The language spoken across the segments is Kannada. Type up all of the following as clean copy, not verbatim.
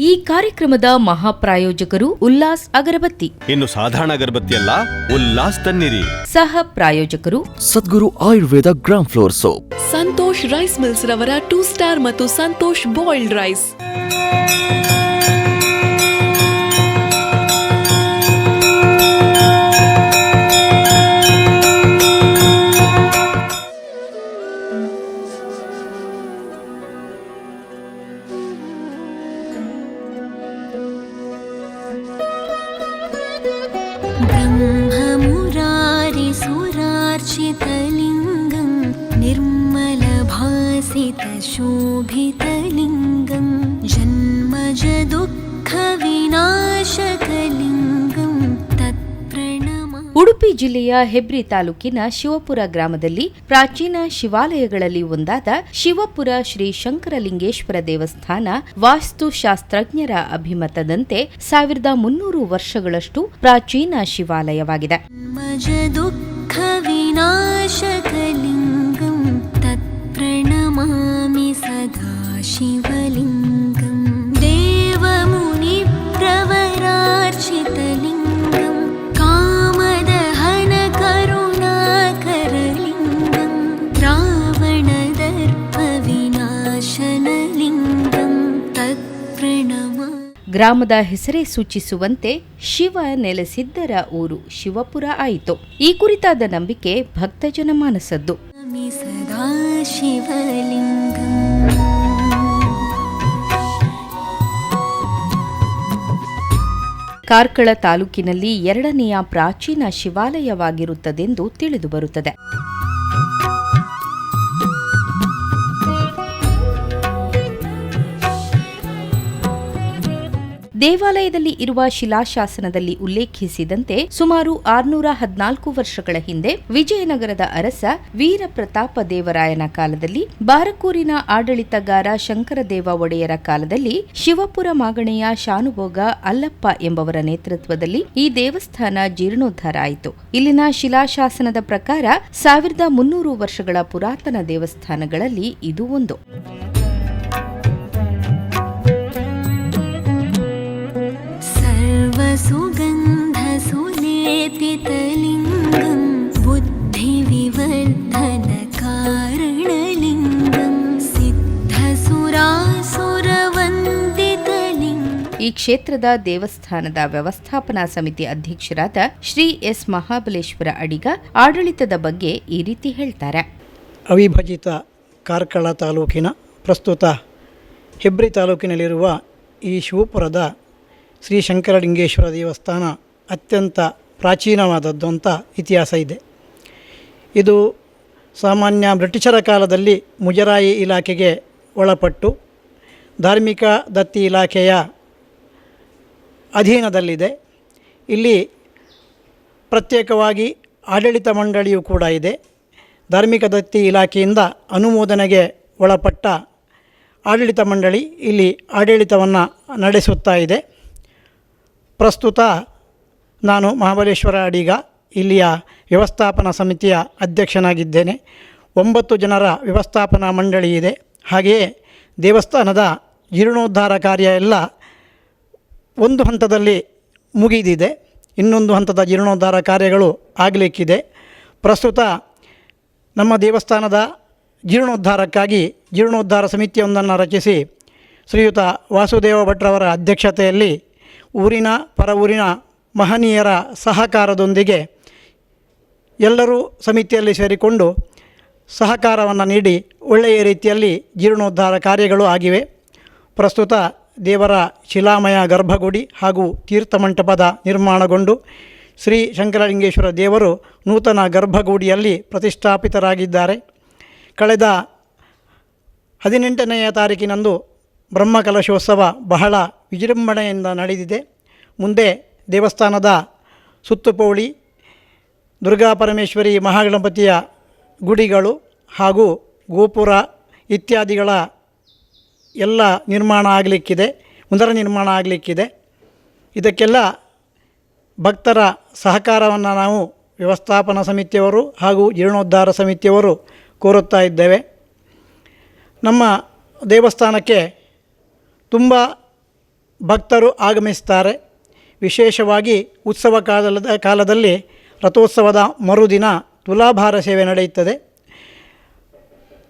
ಈ ಕಾರ್ಯಕ್ರಮದ ಮಹಾಪ್ರಾಯೋಜಕರು ಉಲ್ಲಾಸ್ ಅಗರಬತ್ತಿ. ಇನ್ನು ಸಾಧಾರಣ ಅಗರಬತ್ತಿ ಅಲ್ಲ, ಉಲ್ಲಾಸ್ ತನ್ನಿರಿ. ಸಹ ಪ್ರಾಯೋಜಕರು Sadguru Ayurveda gram flour soap. Santosh rice mills ರವರ 2 ಸ್ಟಾರ್ ಮತ್ತು ಸಂತೋಷ್ ಬಾಯ್ಲ್ಡ್ ರೈಸ್. ब्रह्ममुरारिसुरार्चितलिङ्गं निर्मलभासितशोभितलिङ्गं जन्मजदुःखविनाशकलिङ्गं तत्प्रणमा. ಉಡುಪಿ ಜಿಲ್ಲೆಯ ಹೆಬ್ರಿ ತಾಲೂಕಿನ ಶಿವಪುರ ಗ್ರಾಮದಲ್ಲಿ ಪ್ರಾಚೀನ ಶಿವಾಲಯಗಳಲ್ಲಿ ಒಂದಾದ ಶಿವಪುರ ಶ್ರೀ ಶಂಕರಲಿಂಗೇಶ್ವರ ದೇವಸ್ಥಾನ ವಾಸ್ತುಶಾಸ್ತ್ರಜ್ಞರ ಅಭಿಮತದಂತೆ 1300 ವರ್ಷಗಳಷ್ಟು ಪ್ರಾಚೀನ ಶಿವಾಲಯವಾಗಿದೆ. जन्मजदुःखविनाशकलिङ्गं तत्प्रणमामि सदा शिवलिङ्गं देवमुनिप्रवरार्चितलिङ्गं कामदहनकरुणाकरलिङ्गं रावणदर्पविनाशनलिङ्गं तत्प्रणमा. ಗ್ರಾಮದ ಹೆಸರೇ ಸೂಚಿಸುವಂತೆ ಶಿವ ನೆಲೆಸಿದ್ದರ ಊರು ಶಿವಪುರ ಆಯಿತು. ಈ ಕುರಿತಾದ ನಂಬಿಕೆ ಭಕ್ತಜನ ಮಾನಸದ್ದು. ಸದಾ ಶಿವಲಿಂಗಂ. ಕಾರ್ಕಳ ತಾಲೂಕಿನಲ್ಲಿ 2ನೆಯ ಪ್ರಾಚೀನ ಶಿವಾಲಯವಾಗಿರುತ್ತದೆಂದು ತಿಳಿದುಬರುತ್ತದೆ. ದೇವಾಲಯದಲ್ಲಿ ಇರುವ ಶಿಲಾಶಾಸನದಲ್ಲಿ ಉಲ್ಲೇಖಿಸಿದಂತೆ ಸುಮಾರು 614 ವರ್ಷಗಳ ಹಿಂದೆ ವಿಜಯನಗರದ ಅರಸ ವೀರಪ್ರತಾಪ ದೇವರಾಯನ ಕಾಲದಲ್ಲಿ ಬಾರಕೂರಿನ ಆಡಳಿತಗಾರ ಶಂಕರದೇವ ಒಡೆಯರ ಕಾಲದಲ್ಲಿ ಶಿವಪುರ ಮಾಗಣೆಯ ಶಾನುಭೋಗ ಅಲ್ಲಪ್ಪ ಎಂಬವರ ನೇತೃತ್ವದಲ್ಲಿ ಈ ದೇವಸ್ಥಾನ ಜೀರ್ಣೋದ್ಧಾರ ಆಯಿತು. ಇಲ್ಲಿನ ಶಿಲಾಶಾಸನದ ಪ್ರಕಾರ 1300 ವರ್ಷಗಳ ಪುರಾತನ ದೇವಸ್ಥಾನಗಳಲ್ಲಿ ಇದು ಒಂದು. सुगन्धसुलेपितलिङ्गं बुद्धिविवर्धनकारणलिङ्गं सिद्धसुरासुरवन्दितलिङ्गं. ಈ ಕ್ಷೇತ್ರದ ದೇವಸ್ಥಾನದ ವ್ಯವಸ್ಥಾಪನಾ ಸಮಿತಿ ಅಧ್ಯಕ್ಷರಾದ ಶ್ರೀ ಎಸ್ ಮಹಾಬಲೇಶ್ವರ ಅಡಿಗ ಆಡಳಿತದ ಬಗ್ಗೆ ಈ ರೀತಿ ಹೇಳ್ತಾರೆ. ಅವಿಭಜಿತ ಕಾರ್ಕಳ ತಾಲೂಕಿನ ಪ್ರಸ್ತುತ ಹೆಬ್ರಿ ತಾಲೂಕಿನಲ್ಲಿರುವ ಈ ಶಿವಪುರದ ಶ್ರೀ ಶಂಕರಲಿಂಗೇಶ್ವರ ದೇವಸ್ಥಾನ ಅತ್ಯಂತ ಪ್ರಾಚೀನವಾದದ್ದು ಅಂತ ಇತಿಹಾಸ ಇದೆ. ಇದು ಸಾಮಾನ್ಯ ಬ್ರಿಟಿಷರ ಕಾಲದಲ್ಲಿ ಮುಜರಾಯಿ ಇಲಾಖೆಗೆ ಒಳಪಟ್ಟು ಧಾರ್ಮಿಕ ದತ್ತಿ ಇಲಾಖೆಯ ಅಧೀನದಲ್ಲಿದೆ. ಇಲ್ಲಿ ಪ್ರತ್ಯೇಕವಾಗಿ ಆಡಳಿತ ಮಂಡಳಿಯೂ ಕೂಡ ಇದೆ. ಧಾರ್ಮಿಕ ದತ್ತಿ ಇಲಾಖೆಯಿಂದ ಅನುಮೋದನೆಗೆ ಒಳಪಟ್ಟ ಆಡಳಿತ ಮಂಡಳಿ ಇಲ್ಲಿ ಆಡಳಿತವನ್ನು ನಡೆಸುತ್ತಾ ಇದೆ. ಪ್ರಸ್ತುತ ನಾನು ಮಹಾಬಲೇಶ್ವರ ಅಡಿಗ ಇಲ್ಲಿಯ ವ್ಯವಸ್ಥಾಪನಾ ಸಮಿತಿಯ ಅಧ್ಯಕ್ಷನಾಗಿದ್ದೇನೆ. 9 ಜನರ ವ್ಯವಸ್ಥಾಪನಾ ಮಂಡಳಿ ಇದೆ. ಹಾಗೆಯೇ ದೇವಸ್ಥಾನದ ಜೀರ್ಣೋದ್ಧಾರ ಕಾರ್ಯ ಎಲ್ಲ ಒಂದು ಹಂತದಲ್ಲಿ ಮುಗಿದಿದೆ. ಇನ್ನೊಂದು ಹಂತದ ಜೀರ್ಣೋದ್ಧಾರ ಕಾರ್ಯಗಳು ಆಗಲಿಕ್ಕಿದೆ. ಪ್ರಸ್ತುತ ನಮ್ಮ ದೇವಸ್ಥಾನದ ಜೀರ್ಣೋದ್ಧಾರಕ್ಕಾಗಿ ಜೀರ್ಣೋದ್ಧಾರ ಸಮಿತಿಯೊಂದನ್ನು ರಚಿಸಿ ಶ್ರೀಯುತ ವಾಸುದೇವ ಭಟ್ರವರ ಅಧ್ಯಕ್ಷತೆಯಲ್ಲಿ ಊರಿನ ಪರ ಊರಿನ ಮಹನೀಯರ ಸಹಕಾರದೊಂದಿಗೆ ಎಲ್ಲರೂ ಸಮಿತಿಯಲ್ಲಿ ಸೇರಿಕೊಂಡು ಸಹಕಾರವನ್ನು ನೀಡಿ ಒಳ್ಳೆಯ ರೀತಿಯಲ್ಲಿ ಜೀರ್ಣೋದ್ಧಾರ ಕಾರ್ಯಗಳು ಆಗಿವೆ. ಪ್ರಸ್ತುತ ದೇವರ ಶಿಲಾಮಯ ಗರ್ಭಗುಡಿ ಹಾಗೂ ತೀರ್ಥಮಂಟಪದ ನಿರ್ಮಾಣಗೊಂಡು ಶ್ರೀ ಶಂಕರಲಿಂಗೇಶ್ವರ ದೇವರು ನೂತನ ಗರ್ಭಗುಡಿಯಲ್ಲಿ ಪ್ರತಿಷ್ಠಾಪಿತರಾಗಿದ್ದಾರೆ. ಕಳೆದ 18ನೆಯ ತಾರೀಕಿನಂದು ಬ್ರಹ್ಮಕಲಶೋತ್ಸವ ಬಹಳ ವಿಜೃಂಭಣೆಯಿಂದ ನಡೆದಿದೆ. ಮುಂದೆ ದೇವಸ್ಥಾನದ ಸುತ್ತುಪೌಳಿ, ದುರ್ಗಾಪರಮೇಶ್ವರಿ ಮಹಾಗಣಪತಿಯ ಗುಡಿಗಳು ಹಾಗೂ ಗೋಪುರ ಇತ್ಯಾದಿಗಳ ಎಲ್ಲ ನಿರ್ಮಾಣ ಆಗಲಿಕ್ಕಿದೆ, ಮುಂದರ ನಿರ್ಮಾಣ ಆಗಲಿಕ್ಕಿದೆ. ಇದಕ್ಕೆಲ್ಲ ಭಕ್ತರ ಸಹಕಾರವನ್ನು ನಾವು ವ್ಯವಸ್ಥಾಪನಾ ಸಮಿತಿಯವರು ಹಾಗೂ ಜೀರ್ಣೋದ್ಧಾರ ಸಮಿತಿಯವರು ಕೋರುತ್ತಾ ಇದ್ದೇವೆ. ನಮ್ಮ ದೇವಸ್ಥಾನಕ್ಕೆ ತುಂಬ ಭಕ್ತರು ಆಗಮಿಸ್ತಾರೆ. ವಿಶೇಷವಾಗಿ ಉತ್ಸವ ಕಾಲದಲ್ಲಿ ರಥೋತ್ಸವದ ಮರುದಿನ ತುಲಾಭಾರ ಸೇವೆ ನಡೆಯುತ್ತದೆ.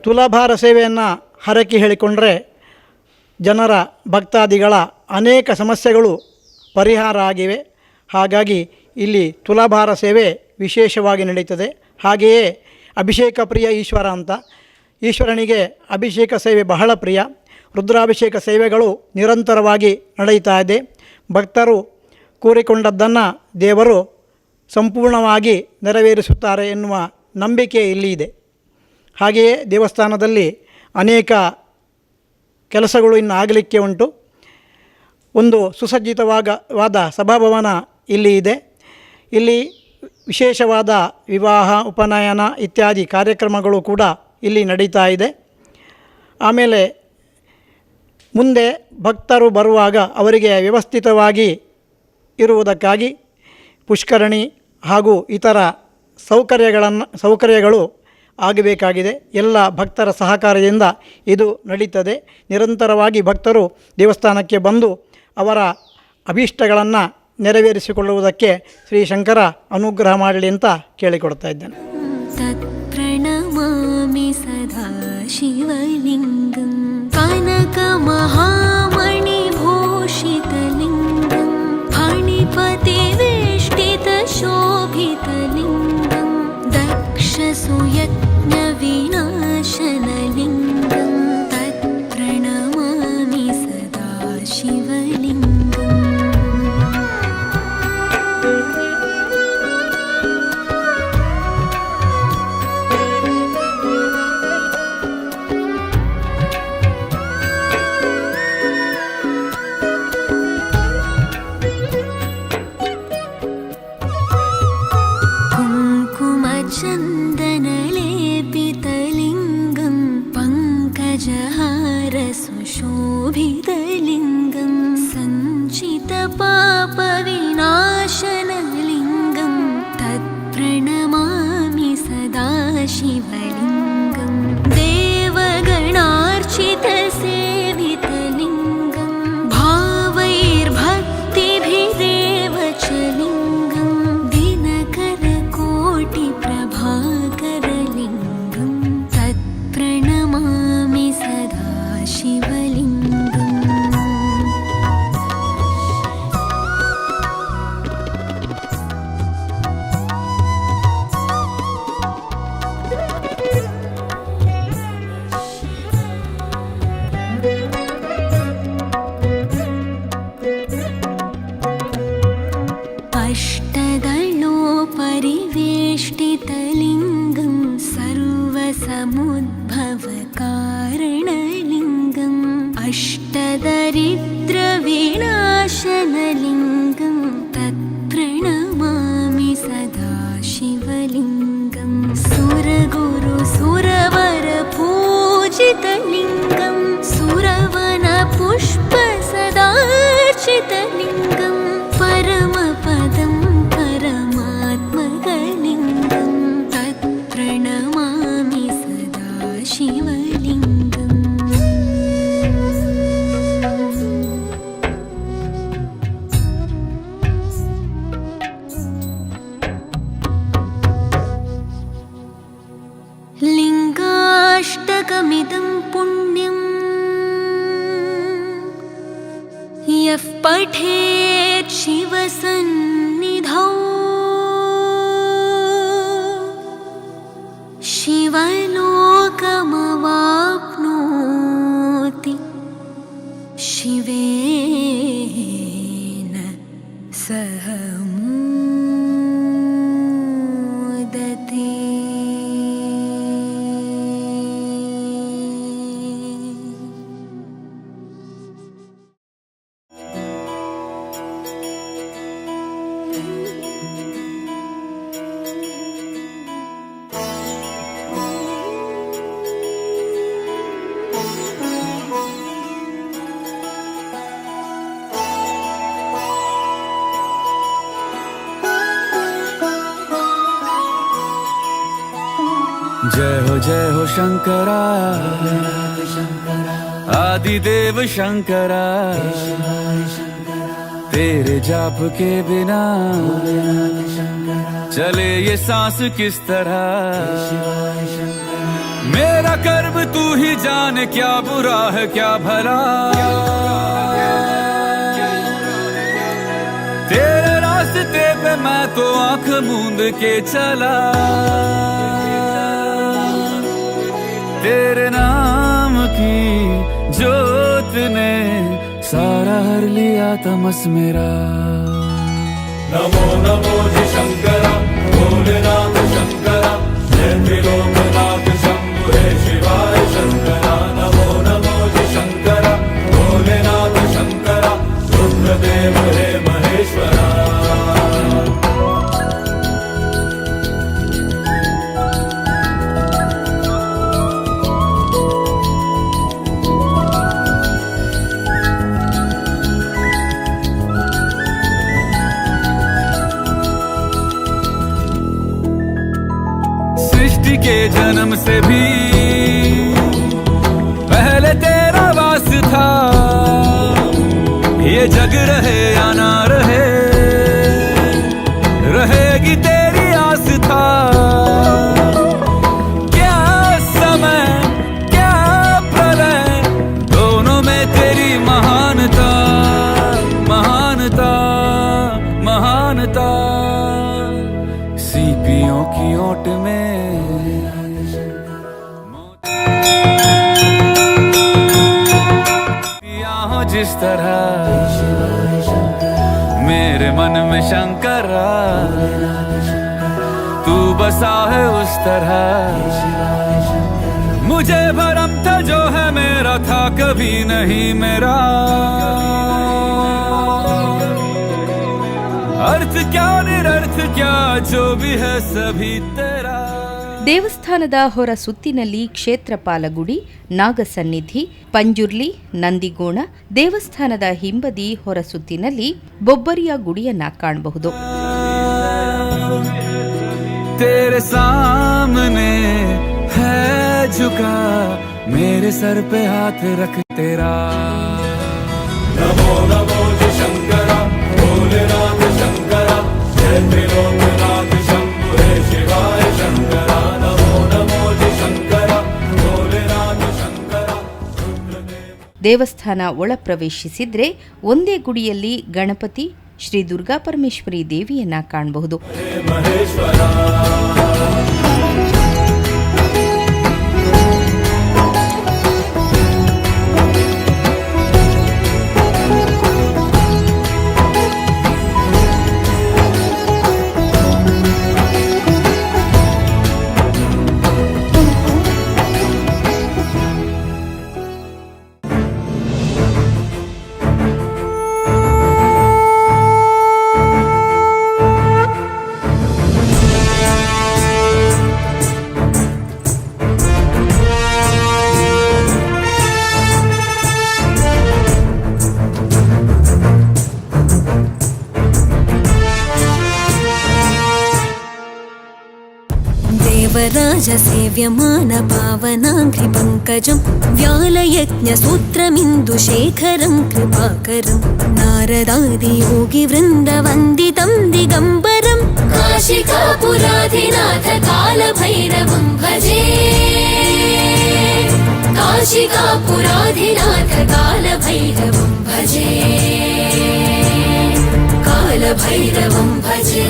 ತುಲಾಭಾರ ಸೇವೆಯನ್ನು ಹರಕೆ ಹೇಳಿಕೊಂಡರೆ ಜನರ ಭಕ್ತಾದಿಗಳ ಅನೇಕ ಸಮಸ್ಯೆಗಳು ಪರಿಹಾರ ಆಗಿವೆ. ಹಾಗಾಗಿ ಇಲ್ಲಿ ತುಲಾಭಾರ ಸೇವೆ ವಿಶೇಷವಾಗಿ ನಡೀತದೆ. ಹಾಗೆಯೇ ಅಭಿಷೇಕ ಪ್ರಿಯ ಈಶ್ವರ ಅಂತ, ಈಶ್ವರನಿಗೆ ಅಭಿಷೇಕ ಸೇವೆ ಬಹಳ ಪ್ರಿಯ. ರುದ್ರಾಭಿಷೇಕ ಸೇವೆಗಳು ನಿರಂತರವಾಗಿ ನಡೆಯುತ್ತಾ ಇದೆ. ಭಕ್ತರು ಕೋರಿಕೊಂಡದ್ದನ್ನು ದೇವರು ಸಂಪೂರ್ಣವಾಗಿ ನೆರವೇರಿಸುತ್ತಾರೆ ಎನ್ನುವ ನಂಬಿಕೆ ಇಲ್ಲಿ ಇದೆ. ಹಾಗೆಯೇ ದೇವಸ್ಥಾನದಲ್ಲಿ ಅನೇಕ ಕೆಲಸಗಳು ಇನ್ನು ಆಗಲಿಕ್ಕೆ ಉಂಟು. ಒಂದು ಸುಸಜ್ಜಿತವಾದ ಸಭಾಭವನ ಇಲ್ಲಿ ಇದೆ. ಇಲ್ಲಿ ವಿಶೇಷವಾದ ವಿವಾಹ, ಉಪನಯನ ಇತ್ಯಾದಿ ಕಾರ್ಯಕ್ರಮಗಳು ಕೂಡ ಇಲ್ಲಿ ನಡೀತಾ ಇದೆ. ಆಮೇಲೆ ಮುಂದೆ ಭಕ್ತರು ಬರುವಾಗ ಅವರಿಗೆ ವ್ಯವಸ್ಥಿತವಾಗಿ ಇರುವುದಕ್ಕಾಗಿ ಪುಷ್ಕರಣಿ ಹಾಗೂ ಇತರ ಸೌಕರ್ಯಗಳು ಆಗಬೇಕಾಗಿದೆ. ಎಲ್ಲ ಭಕ್ತರ ಸಹಕಾರದಿಂದ ಇದು ನಡೀತದೆ. ನಿರಂತರವಾಗಿ ಭಕ್ತರು ದೇವಸ್ಥಾನಕ್ಕೆ ಬಂದು ಅವರ ಅಭೀಷ್ಟಗಳನ್ನು ನೆರವೇರಿಸಿಕೊಳ್ಳುವುದಕ್ಕೆ ಶ್ರೀ ಶಂಕರ ಅನುಗ್ರಹ ಮಾಡಲಿ ಅಂತ ಕೇಳಿಕೊಡ್ತಾ ಇದ್ದೇನೆ. ತತ್ಪ್ರಣಮಾಮಿ ಸದಾ ಶಿವಲಿಂಗಂ ಕನಕಮಹಾಮಣಿಭೂಷಿತಲಿಂಗಂ ಫಣಿಪತಿವೇಷ್ಟಿತಶೋಭಿತಲಿಂಗಂ ದಕ್ಷಸುಯಜ್ಞವಿನಾಶನಲಿಂಗಂ ತತ್ಪ್ರಣಮಾಮಿ ಸದಾ ಶಿವಲಿಂಗಂ. चन्दनलेपितलिङ्गं पङ्कजहारसुशोभितलिङ्गं सञ्चितपापविनाशनलिङ्गं तत्प्रणमामि सदा शिवलिङ्गं देवगणार्चितसेवितलिङ्गं भावैर्भक्तिभिरेव च लिङ्गं दिनकरकोटिप्रभाकरलिङ्गं तत्प्रणमामि सदा शिवलिङ्गम्. अष्टदलोपरिवेष्टितलिङ्गं सर्वसमुद्भवकारणलिङ्गम् अष्टदरिद्रविनाशनलिङ्गं तत्प्रणमामि सदा शिवलिङ्गं सुरगुरुसुरवरपूजितलिङ्गं सुरवनपुष्पसदार्चितलिङ्गं परमपदं परमात्मकलिङ्गं तत्प्रणमामि सदा शिवलिङ्गम्. लिङ्गाष्टकमिदं पुण्यं यः पठेत् शिवसन्निधौ शिवलोकमवाप्नोति शिवेन सह मोदते. जय हो शंकरा आदिदेव शंकरा तेरे जाप के बिना चले ये सांस किस तरह। मेरा कर्म तू ही जाने, क्या बुरा है क्या भला। तेरे रास्ते पे मैं तो आंख मूंद के चला। तेरे नाम की जोत ने सारा हर लिया तमस मेरा। नमो नमो जी शंकरा, भोलेनाथ शंकरा, जय त्रिलोकनाथ शंभु हे शिवाय शंकरा। नमो नमो जी शंकरा, भोलेनाथ शंकरा, रुद्रदेव हे महेश्वरा। सृष्टि के जन्म से भी पहले तेरा वास था। ये जग रहे या ना रहे, रहेगी तेरी आस था। क्या समय क्या प्रलय, दोनों में तेरी महानता महानता महानता। सीपियों की ओट में जिस तरह मेरे मन में शंकरा, तू बसा है उस तरह। मुझे भरम था जो है मेरा था कभी नहीं मेरा। अर्थ क्या निरर्थ क्या जो भी है सभी तेरा। ದೇವಸ್ಥಾನದ ಹೊರ ಸುತ್ತಿನಲ್ಲಿ ಕ್ಷೇತ್ರಪಾಲ ಗುಡಿ, ನಾಗಸನ್ನಿಧಿ, ಪಂಜುರ್ಲಿ, ನಂದಿಗೋಣ, ದೇವಸ್ಥಾನದ ಹಿಂಬದಿ ಹೊರ ಸುತ್ತಿನಲ್ಲಿ ಬೊಬ್ಬರಿಯ ಗುಡಿಯನ್ನ ಕಾಣಬಹುದು. तेरे सामने है झुका, मेरे सर पे हाथ रख तेरा। नमो नमो जी शंकरा, भोलेनाथ शंकरा, जय त्रिलोकनाथ शंभु हे शिवाय शंकरा। नमो नमो जी शंकरा, भोलेनाथ शंकरा, रुद्रदेव। ದೇವಸ್ಥಾನ ಒಳ ಪ್ರವೇಶಿಸಿದ್ರೆ ಒಂದೇ ಗುಡಿಯಲ್ಲಿ ಗಣಪತಿ, ಶ್ರೀ ದುರ್ಗಾ ಪರಮೇಶ್ವರಿ ದೇವಿಯನ್ನ ಕಾಣಬಹುದು. देवराजसेव्यमान पावनाङ्घ्रि पङ्कजं व्यालयज्ञसूत्रमिन्दुशेखरं कृपाकरं नारदादियोगिवृन्दवन्दितं दिगम्बरं काशिकापुराधिनाथ कालभैरवं भजे। काशिकापुराधिनाथ कालभैरवं भजे, कालभैरवं भजे।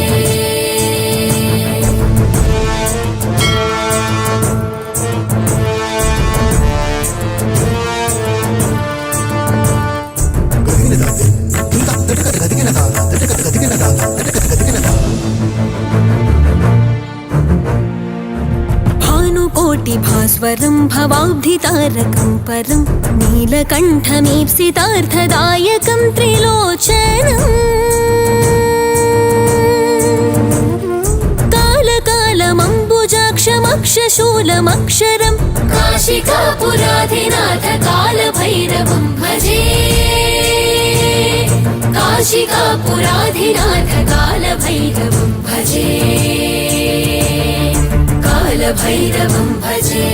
भानुकोटिभास्वरं भवाब्धितारकं परं नीलकण्ठमीप्सितार्थदायकं त्रिलोचनम् कालकालमम्बुजाक्षमक्षशूलमक्षरं काशिकापुराधिनाथ कालभैरवं भजे। काशिकापुराधिनाथ कालभैरवं भजे, कालभैरवं भजे।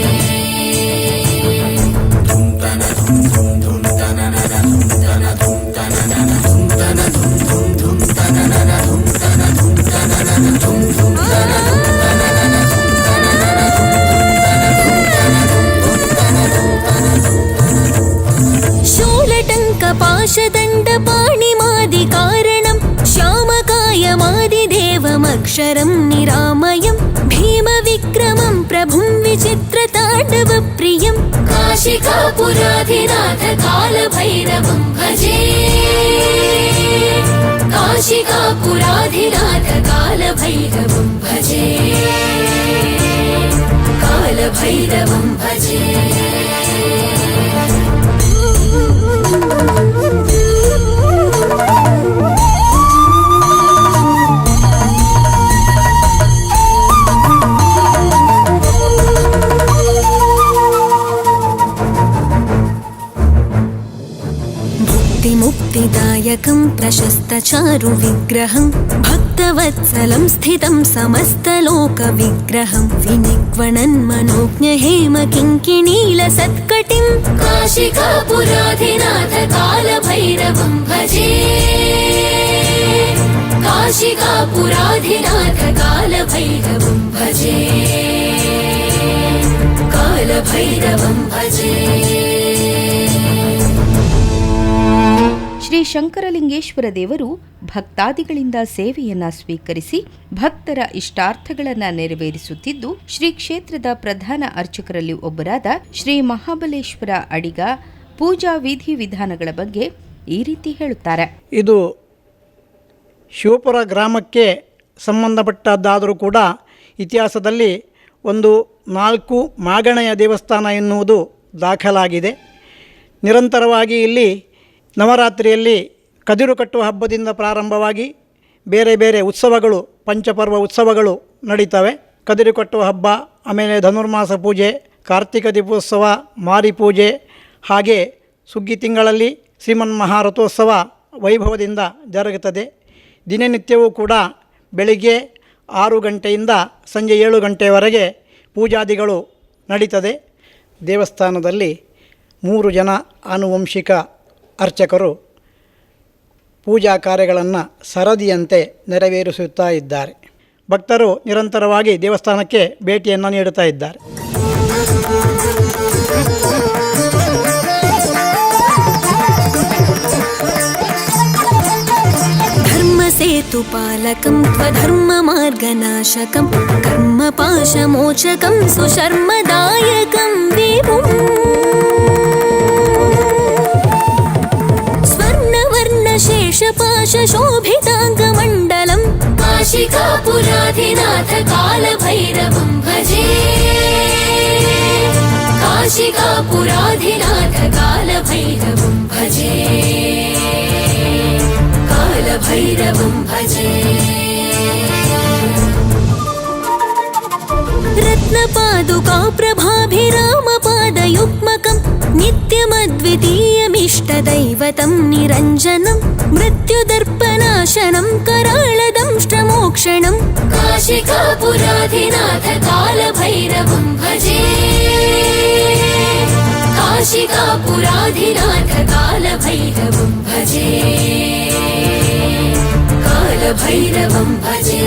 धुम तन धुम धुम धुम तन धुम तन धुम तन धुम तन धुम धुम दण्डपाणिमादिकारणं श्यामकायमादिदेवमक्षरं निरामयं भीमविक्रमं प्रभुं विचित्रताण्डवप्रियं काशिकापुराधिनाथ कालभैरवं भजे काशिकापुराधिनाथ कालभैरवं भजे कालभैरवं भजे मुक्तिदायकं प्रशस्तचारुविग्रहं भक्तवत्सलं स्थितं समस्तलोकविग्रहं विनिग्वणन् मनोज्ञहेमकिङ्किणीलसत्कटिं काशिकापुराधिनाथ कालभैरवं भजे काशिकापुराधिनाथ कालभैरवं भजे कालभैरवं भजे ಶ್ರೀ ಶಂಕರಲಿಂಗೇಶ್ವರ ದೇವರು ಭಕ್ತಾದಿಗಳಿಂದ ಸೇವೆಯನ್ನ ಸ್ವೀಕರಿಸಿ ಭಕ್ತರ ಇಷ್ಟಾರ್ಥಗಳನ್ನು ನೆರವೇರಿಸುತ್ತಿದ್ದು, ಶ್ರೀ ಕ್ಷೇತ್ರದ ಪ್ರಧಾನ ಅರ್ಚಕರಲ್ಲಿ ಒಬ್ಬರಾದ ಶ್ರೀ ಮಹಾಬಲೇಶ್ವರ ಅಡಿಗ ಪೂಜಾ ವಿಧಿ ವಿಧಾನಗಳ ಬಗ್ಗೆ ಈ ರೀತಿ ಹೇಳುತ್ತಾರೆ. ಇದು ಶಿವಪುರ ಗ್ರಾಮಕ್ಕೆ ಸಂಬಂಧಪಟ್ಟದ್ದಾದರೂ ಕೂಡ ಇತಿಹಾಸದಲ್ಲಿ ಒಂದು 4 ಮಾಗಣೆಯ ದೇವಸ್ಥಾನ ಎನ್ನುವುದು ದಾಖಲಾಗಿದೆ. ನಿರಂತರವಾಗಿ ಇಲ್ಲಿ ನವರಾತ್ರಿಯಲ್ಲಿ ಕದಿರು ಕಟ್ಟುವ ಹಬ್ಬದಿಂದ ಪ್ರಾರಂಭವಾಗಿ ಬೇರೆ ಬೇರೆ ಉತ್ಸವಗಳು, ಪಂಚಪರ್ವ ಉತ್ಸವಗಳು ನಡೀತವೆ. ಕದಿರು ಕಟ್ಟುವ ಹಬ್ಬ, ಆಮೇಲೆ ಧನುರ್ಮಾಸ ಪೂಜೆ, ಕಾರ್ತಿಕ ದೀಪೋತ್ಸವ, ಮಾರಿ ಪೂಜೆ, ಹಾಗೆ ಸುಗ್ಗಿ ತಿಂಗಳಲ್ಲಿ ಶ್ರೀಮನ್ಮಹಾರಥೋತ್ಸವ ವೈಭವದಿಂದ ಜರುಗುತ್ತದೆ. ದಿನನಿತ್ಯವೂ ಕೂಡ ಬೆಳಿಗ್ಗೆ 6 ಗಂಟೆಯಿಂದ ಸಂಜೆ 7 ಗಂಟೆಯವರೆಗೆ ಪೂಜಾದಿಗಳು ನಡೀತದೆ. ದೇವಸ್ಥಾನದಲ್ಲಿ 3 ಜನ ಆನುವಂಶಿಕ ಅರ್ಚಕರು ಪೂಜಾ ಕಾರ್ಯಗಳನ್ನು ಸರದಿಯಂತೆ ನೆರವೇರಿಸುತ್ತಾ ಇದ್ದಾರೆ. ಭಕ್ತರು ನಿರಂತರವಾಗಿ ದೇವಸ್ಥಾನಕ್ಕೆ ಭೇಟಿಯನ್ನು ನೀಡುತ್ತಾ ಇದ್ದಾರೆ. ಧರ್ಮಸೇತುಪಾಲಕಂ ತ್ವಧರ್ಮಮಾರ್ಗನಾಶಕಂ ಕರ್ಮಪಾಶಮೋಚಕಂ ಸುಶರ್ಮದಾಯಕಂ ವಿಭುಂ शेषपाशशोभिताङ्गमण्डलं काशिकापुराधिनाथ कालभैरवं भजे काशिकापुराधिनाथ कालभैरवं भजे कालभैरवं भजे रत्नपादुका प्रभाभिरामपादयुग्मकं नित्यमद्वितीयमिष्टदैवतं निरञ्जनं मृत्युदर्पनाशनं कराळदंष्ट्रमोक्षणं काशिकापुराधिनाथ कालभैरवं भजे काशिकापुराधिनाथ कालभैरवं भजे कालभैरवं भजे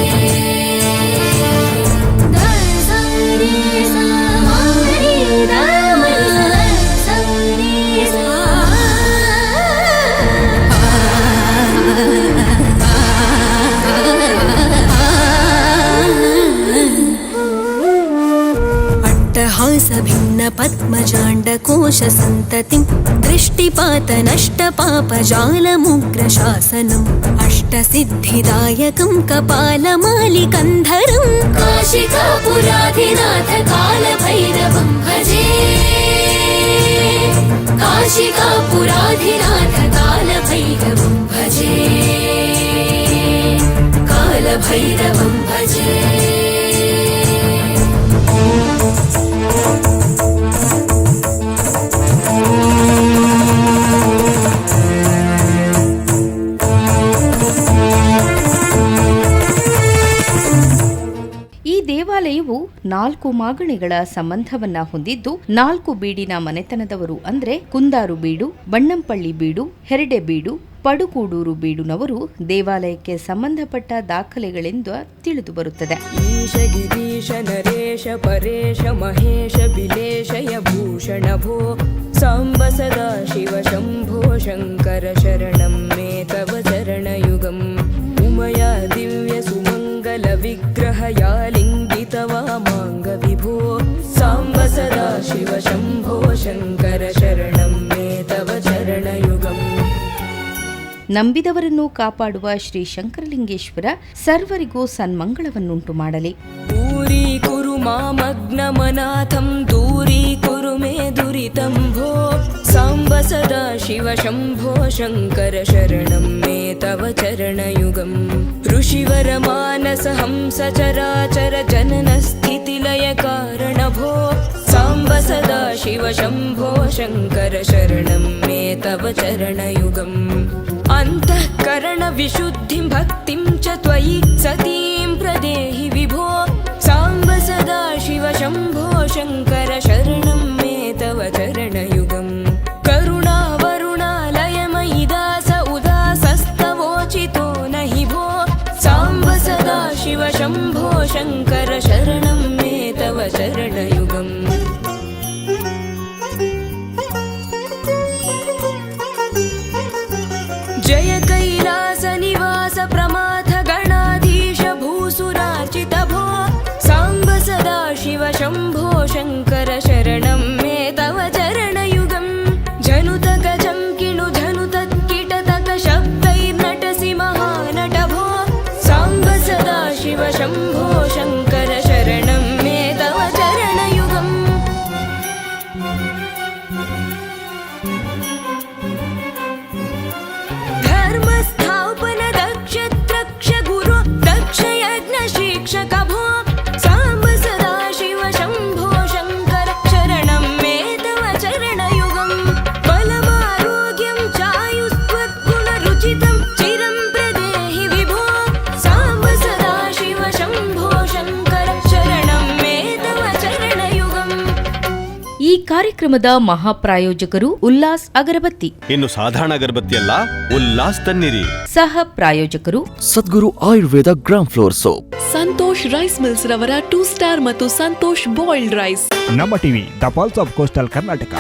भिन्न पद्मजाण्डकोशसन्ततिं दृष्टिपातनष्टपापजालमुग्रशासनम् अष्टसिद्धिदायकं कपालमालिकन्धरं काशिकापुराधिनाथ कालभैरवं भजे काशिकापुराधिनाथ कालभैरवं भजे कालभैरवं भजे ದೇವಾಲಯವು 4 ಮಾಗಣೆಗಳ ಸಂಬಂಧವನ್ನ ಹೊಂದಿದ್ದು 4 ಬೀಡಿನ ಮನೆತನದವರು ಅಂದ್ರೆ ಕುಂದಾರು ಬೀಡು, ಬಣ್ಣಂಪಳ್ಳಿ ಬೀಡು, ಹೆರಡೆ ಬೀಡು, ಪಡುಕೂಡೂರು ಬೀಡುನವರು ದೇವಾಲಯಕ್ಕೆ ಸಂಬಂಧಪಟ್ಟ ದಾಖಲೆಗಳಿಂದ ತಿಳಿದು ಬರುತ್ತದೆ. ಈಶ ಗಿರೀಶ ನರೇಶ ಪರೇಶ ಮಹೇಶ ಬಿಲೇಶಯ ಭೂಷಣ ಭೋ साम्ब सदा शिव शम्भो शङ्कर शरणं मे तव चरणयुगम् उमया दिव्यसुमङ्गलविग्रहया लिङ्गितवामाङ्ग विभो साम्ब सदा शिव शम्भो शङ्कर शरणं मे तव चरणयुगम्. ನಂಬಿದವರನ್ನು ಕಾಪಾಡುವ ಶ್ರೀ ಶಂಕರಲಿಂಗೇಶ್ವರ ಸರ್ವರಿಗೂ ಸನ್ಮಂಗಳವನ್ನುಂಟು ಮಾಡಲಿ. दूरीकुरु मामग्नमनाथं दूरीकुरु मे दुरितं भो साम्ब सदा शिव शम्भो शङ्कर शरणं मे तव चरणयुगम् ऋषिवरमानस हंस चराचर जननस्थितिलय कारण भो साम्ब सदा शिव शम्भो शङ्कर शरणं मे तव चरणयुगम् अन्तःकरण विशुद्धिं भक्तिं च त्वयि सतीं प्रदेहि विभो साम्ब सदा शिव शम्भो शङ्कर शरणं मे तव चरणयुगम् करुणावरुणालयमयि दास उदासस्तवोचितो नहि भो साम्ब सदा शिव शम्भो शङ्कर शरणं मे तव चरणयुगम्. जय कैलास निवास प्रमाथ गणाधीश भूसुरार्चित भो साम्ब सदा शिव शम्भो शङ्कर शरणं मे तव चरणयुगम् जनुत गजं किणु जनुत कीटतक शब्दैर्नटसि महानट भो साम्ब सदा शिव शम्भो शङ्कर शरणं मे तव चरणयुगम्. धर्मस्थापन दक्ष त्रक्ष गुरु दक्ष यज्ञ शिक्षक भो साम्ब सदा शिव शम्भो शङ्कर शरणं मे तव चरणयुगम् बलमारोग्यं चायुस्त्वद्गुणरुचितं चिरं प्रदेहि विभो साम्ब सदा शिव शम्भो शङ्कर शरणं मे तव चरणयुगम्. ಈ ಕಾರ್ಯಕ್ರಮದ ಮಹಾಪ್ರಾಯೋಜಕರು ಉಲ್ಲಾಸ್ ಅಗರಬತ್ತಿ. ಇನ್ನು ಸಾಧಾರಣ ಅಗರಬತ್ತಿ ಅಲ್ಲ, ಉಲ್ಲಾಸ್ ತನ್ನಿರಿ. ಸಹ ಪ್ರಾಯೋಜಕರು Sadguru Ayurveda gram flour soap. Santosh rice mills ರವರ 2 ಸ್ಟಾರ್ ಮತ್ತು Santosh boiled rice. Namma TV the pulse of coastal Karnataka.